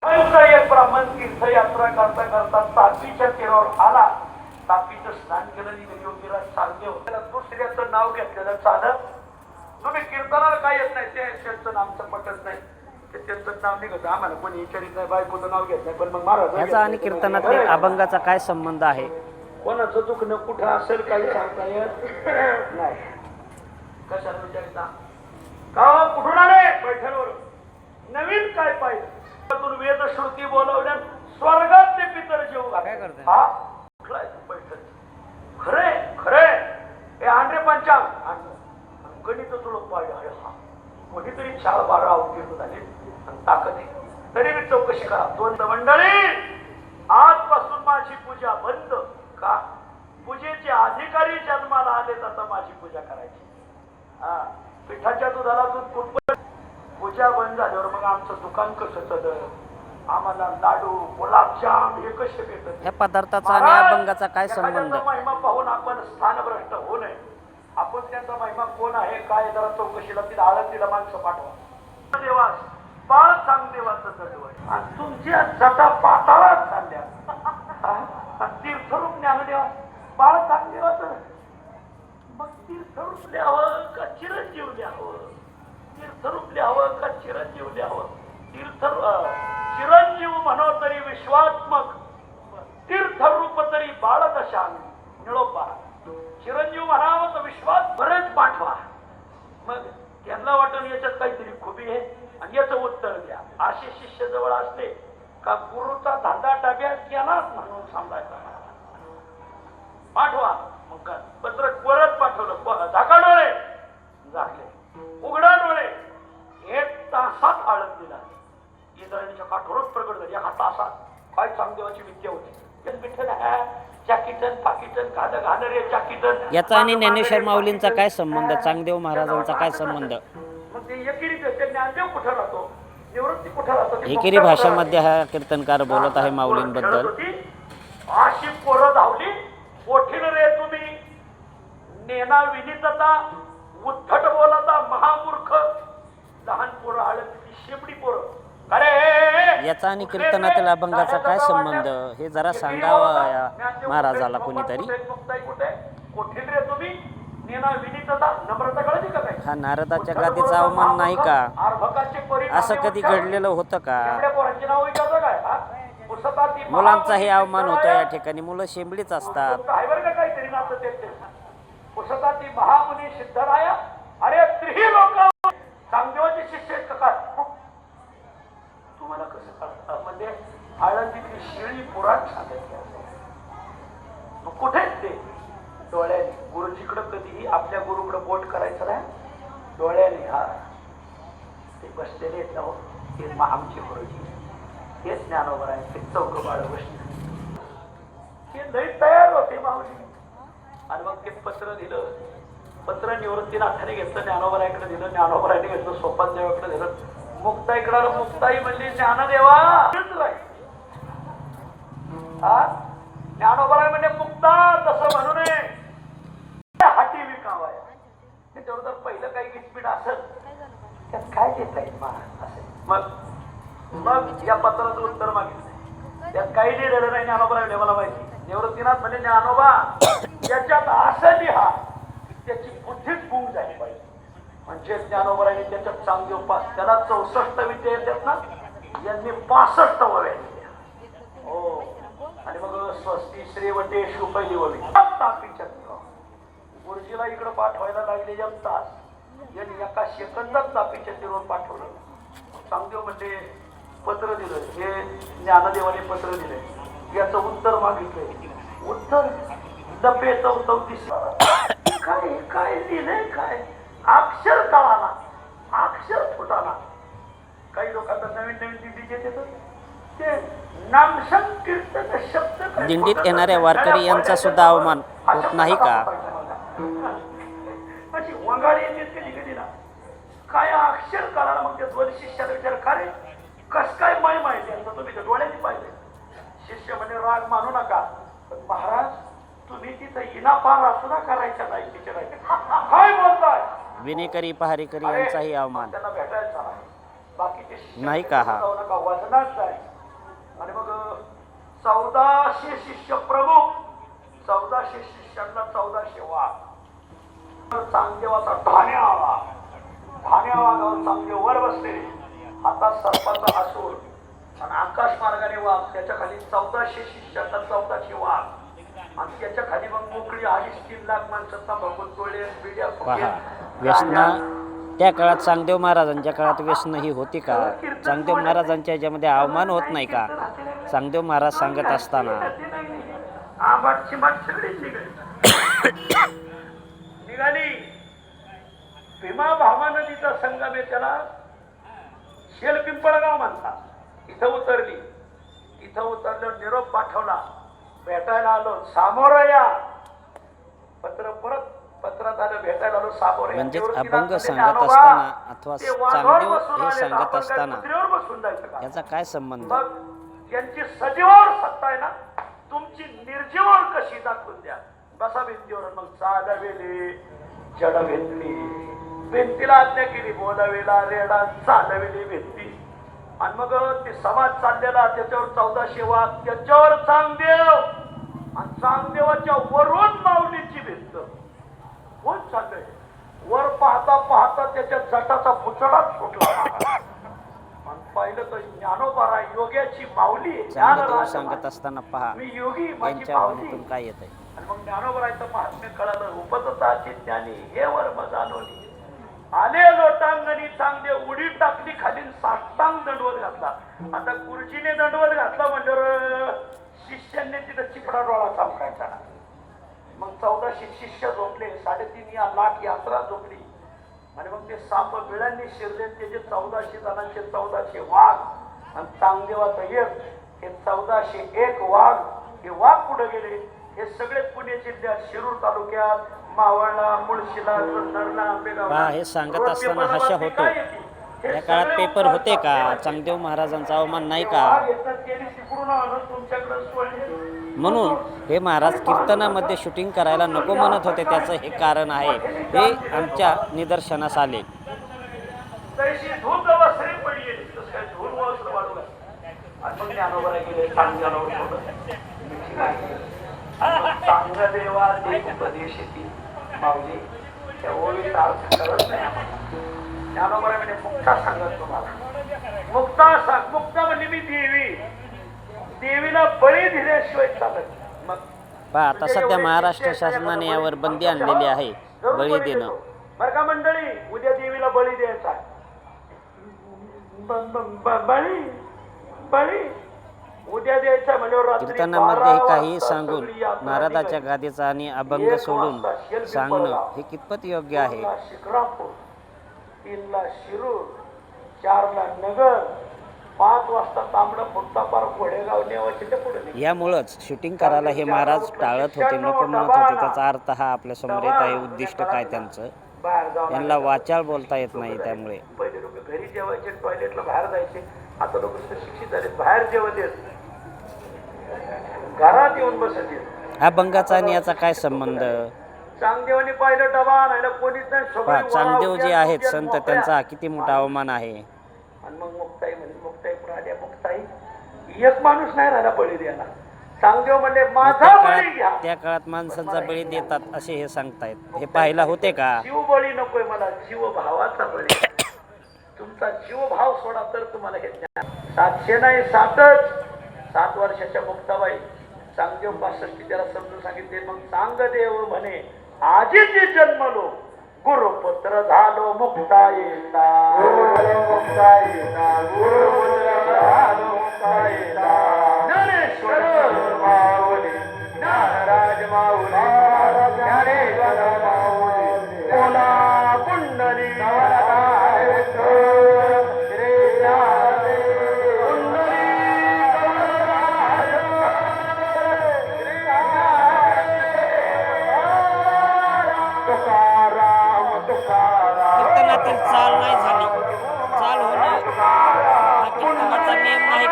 एक ब्राह्मण तीर्थयात्रा करता करता तापीच्या तीरावर आला. तापीचं स्नान केलं आणि योगीराज चांगदेव त्याला दुसऱ्याचं नाव घेतलेलं चालत. तुम्ही कीर्तनाला काय येत नाही ते त्यांचं नामचं पटत नाही, त्यांचं नाव निघत आम्हाला कोणी विचारित नाही, बायकोचं नाव घेत नाही. पण मग महाराज याचा आणि कीर्तनातील अभंगाचा काय संबंध आहे? कोणाचं चुकणं कुठं असेल काही सांगता येत नाही. कशाला विचारिता का कुठून आले? पैठणवर. नवीन काय पाहिजे? वेद श्रुती बोलवण्यात स्वर्गात ते पितर जेव काय करते? हा कुठलाय पैठण? खरे खरे हे आंध्रे पंचांग गणित तुळक पाहिजे. अरे हा कोणीतरी 4-12 अवतीर्ण झाले आणि ताकद आहे. तरी मी चौकशी करा. दोन मंडळी आजपासून माझी पूजा बंद. का? पूजेचे अधिकारी जन्माला आले आता माझी पूजा करायची. हा पिठाच्या दुधाला दूध कुठं? पूजा बंद झाल्यावर मग आमचं दुकान कसं चाललं? आम्हाला लाडू गुलाबजाम हे कसे भेटत? या पदार्थाचा आणि अभंगाचा काय संबंध? महिमा पाहून आपण स्थानभ्रष्ट होऊ नये. आपण त्यांचा महिमा कोण आहे काय जरा चौकशीला तिला आळंदीला माणसं पाठवा. देवास बाळ चांगदेवाचं जडवं आणि तुमच्या जटा पाताळात चालल्या. तीर्थरूप ज्ञानदेवा बाळ चांगदेवाचं मग तीर्थरूप लिहावं का चिरंजीव लिहावं? तीर्थरूप लिहावं का चिरंजीव लिहावं? चिरंजीव म्हणो तरी विश्वात्मक, तीर्थरूप तरी बाळदशांग निळोपा. चिरंजीव म्हणावं तर विश्वास बरेच पाठवा. मग त्यांना वाटून याच्यात काहीतरी खुबी आहे आणि याचं उत्तर द्या. असे शिष्य जवळ असले का गुरुचा धंदा टाक्यात केलाच म्हणून सांगायचा. पाठवा. मग पत्र परत पाठवलं. झाका डोळे झाकले, उघडा डोळे. 1 तासात आळंदीला इंद्रायणीच्या काठोरच प्रकट झाली. 1 तासात काय चांगदेवाची विद्या होती. याचा आणि ज्ञानेश्वर माऊलींचा काय संबंध? चांगदेव महाराजांचा काय संबंध? मग ते ज्ञानदेव कुठं राहतो? निवृत्ती कुठं राहतो? एकेरी भाषामध्ये हा कीर्तनकार बोलत आहे माऊलींबद्दल. अशी पोरं धावली कोठील रे तुम्ही, नेना विनीतता उद्धट बोलता महामूर्ख. लहान पोरं आळंदीची शेपडी पोरं. अरे याचा आणि कीर्तनातील अभंगाचा काय संबंध हे जरा सांगावं या महाराजाला कोणीतरी. कोठील रे तुम्ही, नेना विनीतता नम्रता कळली का काय? हा नारदाच्या गादीचा अवमान नाही का? असं कधी घडलेलं होतं का? मुलांचा हे अवमान होतो या ठिकाणी. मुलं शेंबडीच असतात. पुसताती महामुनी सिद्धराया. अरे त्रिही लोक चांगदेवाचे शिष्य आहेत का? तुम्हाला कसं कळतं? म्हणजे आळंदीतली शिळी पुराण सांगायची. मग कुठेच ते डोळ्याने गुरुजीकडे कधीही आपल्या गुरुकडे बोट करायचं नाही. डोळ्याने हा ते बसलेले आहेत ना हो, ते आमचे गुरुजी, हेच ज्ञानोबर आहे. ते चौक बाळ बसले ते लई तयार होते माऊली. आणि मग ते पत्र दिलं. पत्र निवृत्तीनाथाने घेतलं, ज्ञानोबराकडे दिलं. ज्ञानोबराने घेतलं, सोपानदेवाकडे दिलं. मुक्ताईकडे. मुक्ताई म्हणली ज्ञानदेवा. ज्ञानोबराय म्हणजे मुक्ता तसं म्हणू नये, हाती विकावा. त्याच्यावर जर पहिलं काही गिचपीट असेल त्यात काय देत आहे महाराज असेल. मग या पत्राचं उत्तर मागितलं. त्यात काही लिहिलेलं नाही. ज्ञानोबराय मला माहिती. निवृत्तीनाथ म्हणजे ज्ञानोबा याच्यात असं लिहा त्याची बुद्धीच गुंग झाली पाहिजे. म्हणजे ज्ञानोबरांनी त्याच्यात चांगदेव पास. त्याला 64 विद्या येतात ना, यांनी 65 वव्या दिल्या. हो. आणि मग स्वस्ती श्रीवटे शुपैली ववी तापीच्या गुरुजीला इकडं पाठवायला लागले 1 तास. यांनी एका सेकंदात तापीच्या तीरावर पाठवलं. चांगदेव म्हणजे पत्र दिलं. हे ज्ञानदेवाने पत्र दिले. याचं उत्तर मागितलंय. उत्तर डबे 34 काय काय लिहिलंय काय? अक्षर कळाला, अक्षर फुटाला. काही लोक आता नवीन नवीन दिंडीचे येतात ते नामसंकीर्तन शब्द. दिंडीत येणाऱ्या वारकरी यांचा सुद्धा अवमान होत नाही का? अशी वंगाळी येते कधी कधी ना. काय अक्षर कळाला. मग त्या 2 शिष्याला विचार का रे कस काय माय माहिती असं तुम्ही त्या डोळ्याने पाहिजे. शिष्य म्हणजे राग मानू नका, पण महाराज तुम्ही तिथं इनापार सुद्धा करायच्या नाही. तिच्या काय बोलताय? विनेकरी पहारेकरी यांचाही अवमान त्यांना भेटायचा नाही का? हा वजनाच आहे. आणि मग 1400 शिष्य प्रमुख, 1400 शिष्यांना 1400 वाघ. चांगदेवाचा ठाण्या वाघावर चांगदेव वर बसलेले, हातात सर्पाचा असूर आणि आकाश मार्गाने वाघ, त्याच्या खाली 1400 शिष्यांना 1400 वाघ, आणि त्याच्या खाली मग मोकळी 2.5-3 लाख माणसांना भगवत तोळे बिड्या पहा व्यसना त्या काळात चांगदेव महाराजांच्या काळात व्यसन ही होती का? चांगदेव महाराजांच्या ह्याच्यामध्ये अवमान होत नाही का? चांगदेव महाराज सांगत असताना आंबाटची माठ सगळी निघाली. भीमा भामा नदीचा संगम आहे, त्याला शेलपिंपळगाव म्हणतात. इथं उतरली, इथं उतरल्यावर निरोप पाठवला, भेटायला आलो, सामोर या. पत्रात आलं, भेटायला आलो, सामोर या. म्हणजेच अभंग सांगत असताना अथवा चांगदेव हे सांगत असताना बसून जायचं का? याचा काय संबंध? मग ज्यांची सजीवावर सत्ता आहे ना, तुमची निर्जीवावर कशी दाखवून द्या. बसा भिंतीवर. मग चालवेली जड भेटली, भिंतीला आज्ञा केली, बोलावेला रेडा चालवेली भिंती. आणि मग ते समाज चाललेला, त्याच्यावर 1400 वाघ, त्याच्यावर चांगदेव, आणि चांगदेवाच्या वरून माऊलीची भिंत. कोण चाललंय वर? पाहता पाहता त्याच्या जटाचा पुचडाच सुटला. आणि पाहिलं तर ज्ञानोबा योग्याची माऊली आहे. चांगदेव सांगत असताना पहा मी योगी, माझी यांच्या माऊली. वाणीतून काय येत आहे? आणि मग ज्ञानोबरायचं महात्म्य कळालं. उपतताची ज्ञानी हे वर्म जाणवली, आले लोटांगणी चांगदेव, उडी टाकली खाली, साष्टांग दंडवत घातला. आता गुरुजीने दंडवत घातला म्हणजे शिष्यांनी तिथं चिपडा डोळा चमकायचा. मग 1400 शिष्य झोपले, 3.5 लाख यात्रा झोपली. आणि मग ते साप बिळांनी शिरले, त्याचे 1400 जणांचे 1400 वाघ, आणि चांगदेवाचं एक, हे 1401 वाघ. हे वाघ कुठे गेले? हे सगळे पुणे जिल्ह्यात, शिरूर तालुक्यात, मावळला, मुळशीला, जुन्नरला, आंबेगावला. हे सांगत असताना हास्य होतो. या काळात पेपर होते का? चांगदेव महाराजांचा अवमान नाही का? म्हणून हे महाराज कीर्तनामध्ये शूटिंग करायला नको म्हणत होते. त्याचं हे कारण आहे, हे आमच्या निदर्शनास आले. चांगदेवा देव उपदेश माऊली, त्या ओळीचा अर्थ करत नाही आम्हाला. ज्ञानोबा म्हणजे मुक्ता सांगत तुम्हाला. मुक्ता म्हणजे मी देवी, देवीला बळी दिल्याशिवाय चालत. मग पहा आता सध्या महाराष्ट्र शासनाने यावर बंदी आणलेली आहे, बळी देणं. बरं का मंडळी, उद्या देवीला बळी द्यायचा. बळी बळी उद्या द्यायचा म्हणजे कीर्तनामध्ये काही सांगून नारदाच्या गादीचा आणि अभंग सोडून सांगणं हे कितपत योग्य आहे? शिक्रापूर, 3ला शिरूर, 4ला नगर, 5 वाजता तांबडा फुटता पार घोडेगाव नेवायचे ते पुढे. यामुळंच शूटिंग करायला हे महाराज टाळत होते, नको म्हणत होते. त्याचा अर्थ हा आपल्या समोर येत आहे. उद्दिष्ट काय त्यांचं? यांना वाचाळ बोलता येत नाही. त्यामुळे पहिले लोक घरी जेवायचे, टॉयलेटला बाहेर जायचे. आता लोक शिक्षित झाले, बाहेर जेवत येत, घरात येऊन बसत येत. अभंगाचा आणि याचा काय संबंध? चांगदेवानी पाहिलं डबा आणायला कोणीच नाही. चांगदेव जे आहेत संत, त्यांचा किती मोठा अवमान आहे. आणि मग मुक्ताई म्हणजे मुक्ताई पुढे मुक्ताई, एक माणूस नाही राहिला बळी द्यायला. चांगदेव म्हणजे माझा बळी घ्या. त्या काळात माणसांचा बळी देतात असे हे सांगतायत. हे पाहायला होते का? जीव बळी नकोय मला, जीव भावाचा बळी. तुमचा जीव भाव सोडा तर तुम्हाला हे ज्ञान. 700 नाही 7च. 7 वर्षाच्या मुक्ताबाई चांगदेव 65 त्याला समजून सांगितले. मग चांगदेव म्हणे, आजी जे जन्मलो गुरुपुत्र झालो मुक्ताईचा, ज्ञानेश्वर माऊली, ज्ञानराज माऊली, ज्ञानेश्वर माऊली, बोला पुंडली कीर्तनातील चाल नाही झाली. चाल होणं हा कीर्तनाचा नियम नाही.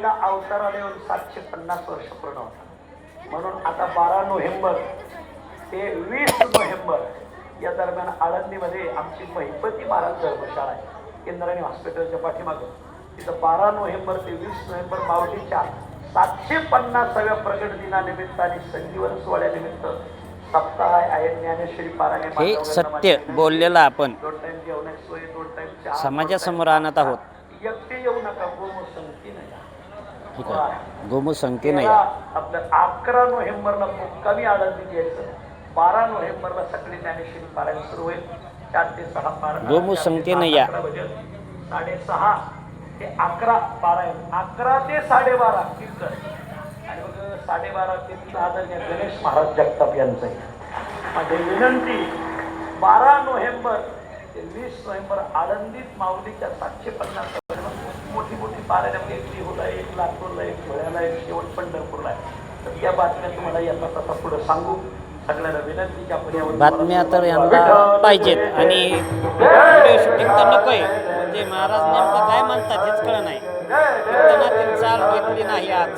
आळंदीला अवताराला येऊन 750 वर्ष पूर्ण होतात. म्हणून आता 12 नोव्हेंबर ते 20 नोव्हेंबर या दरम्यान आळंदीमध्ये आमची महिपती महाराज धर्मशाळा आहे, इंद्रायणी हॉस्पिटलच्या पाठीमागं. तिथं 12 नोव्हेंबर ते 20 नोव्हेंबर मावळीच्या 750व्या प्रकट दिनानिमित्ताने संजीवन सोहळ्यानिमित्त सप्ताह आहे. ज्ञानेश्वरी पारायण हे सत्य बोललेलं आपण 2 टाइम जेवणाची सोय, 2 टाइम चहा, समाजासमोर आणत आहोत. एकटे येऊ नका, गोमूसंगती नाही. ठीक आहे, गोमूसंगती नाही. आपलं 11 नोव्हेंबरला मुक्कामी आळंदीत यायचं, 12 नोव्हेंबरला सकाळी ज्ञानेश्वरी पारायण सुरू होईल. 4 ते 6 पारायण, गोमूसंगती नाही या. 6:30 ते 11 पारायण, 11 ते 12:30 कीर्तन, आणि मग 12:30 ते 3 आदरणीय गणेश महाराज जगताप यांचं आहे. माझी विनंती, 12 नोव्हेंबर ते 20 नोव्हेंबर आळंदीत माऊलीच्या 750 मोठी मोठी पारायण, एक देहूला, एक लातूरला, एक धुळ्याला, एक शेवट पंढरपूरला आहे. तर त्या बातम्या तुम्हाला येता तसा पुढे सांगू. सगळ्यांना विनंती की आपण यावर बातम्या तर यांना पाहिजेत आणि व्हिडिओ शूटिंग तर नको आहे. म्हणजे महाराज नेमकं काय म्हणतात हेच कळलं नाही. कीर्तनातील चाल घेतली नाही आज.